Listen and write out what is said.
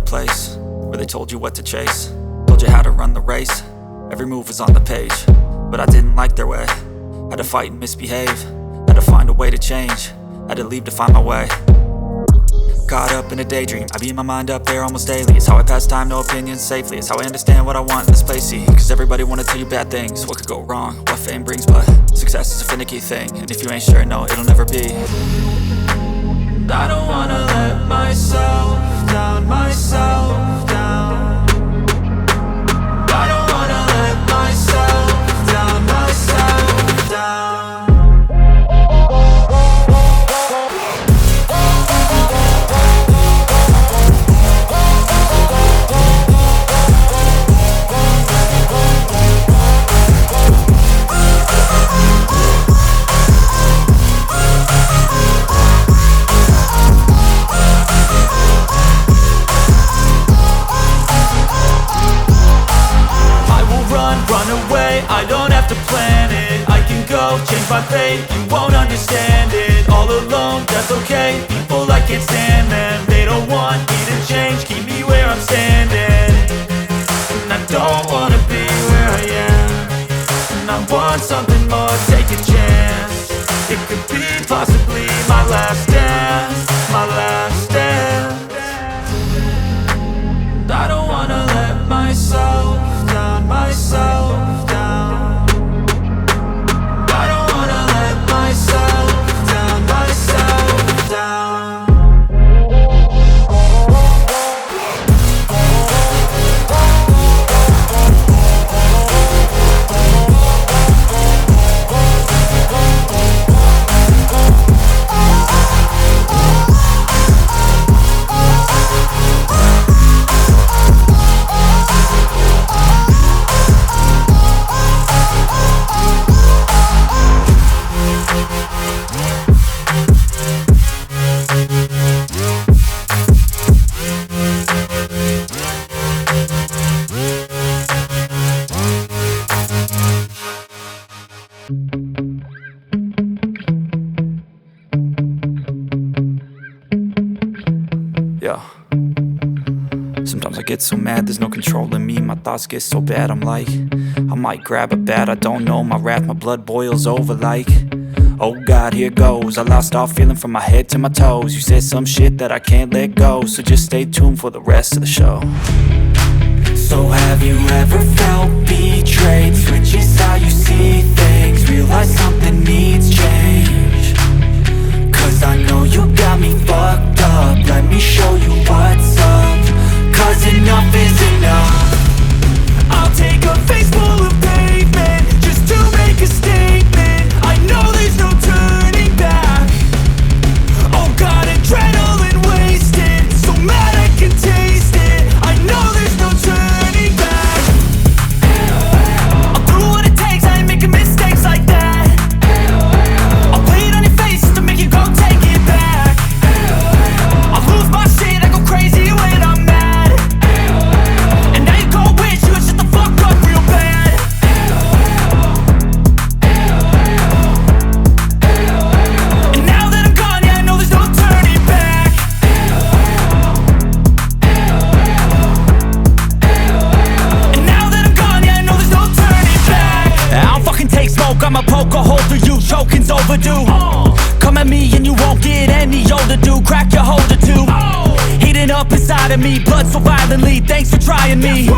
place where they told you what to chase, told you how to run the race. Every move was on the page, but I didn't like their way. Had to fight and misbehave, had to find a way to change, had to leave to find my way. Caught up in a daydream, I beat my mind up there almost daily. It's how I pass time, no opinions safely. It's how I understand what I want in this place, see. Cause everybody wanna tell you bad things, what could go wrong, what fame brings. But success is a finicky thing, and if you ain't sure, no, it'll never be. I don't wanna let myself down, myself down. I don't wanna let myself down, myself down. I don't have to plan it, I can go change my fate. You won't understand it, all alone, that's okay. People I can't stand them, they don't want me to change. Keep me where I'm standing, and I don't wanna be where I am. And I want something more, take a chance. It could be possibly my last dance, my last dance. I don't wanna let myself down, myself down. Yeah. Sometimes I get so mad, there's no controlling me. My thoughts get so bad, I'm like, I might grab a bat, I don't know. My wrath, my blood boils over like, oh God, here goes. I lost all feeling from my head to my toes. You said some shit that I can't let go, so just stay tuned for the rest of the show. So have you ever felt betrayed? Switches how you see things, realize something needs change. Cause I know you got me fucked up, let me show you what's up. Cause enough is enough. I'll take a face full of pavement just to make a statement. I know there's no turning back. Oh God, adrenaline wasted, so mad I can taste it. I know there's no turning back. I'll do what it takes, I ain't making mistakes like that. I'll play it on your face just to make you go take it back. I'll lose my shit, I go crazy when I'm mad. And now you go wish you would shut the fuck up real bad. And now that I'm gone, yeah, I know there's no turning back. And now that I'm gone, yeah, I know there's no turning back. I don't fucking take smoke, I'ma poke a hole through you, choking's overdue. Come at me and you won't get any older, dude. Crack your holder too. Heating up inside of me, blood so violently. Thanks for trying me.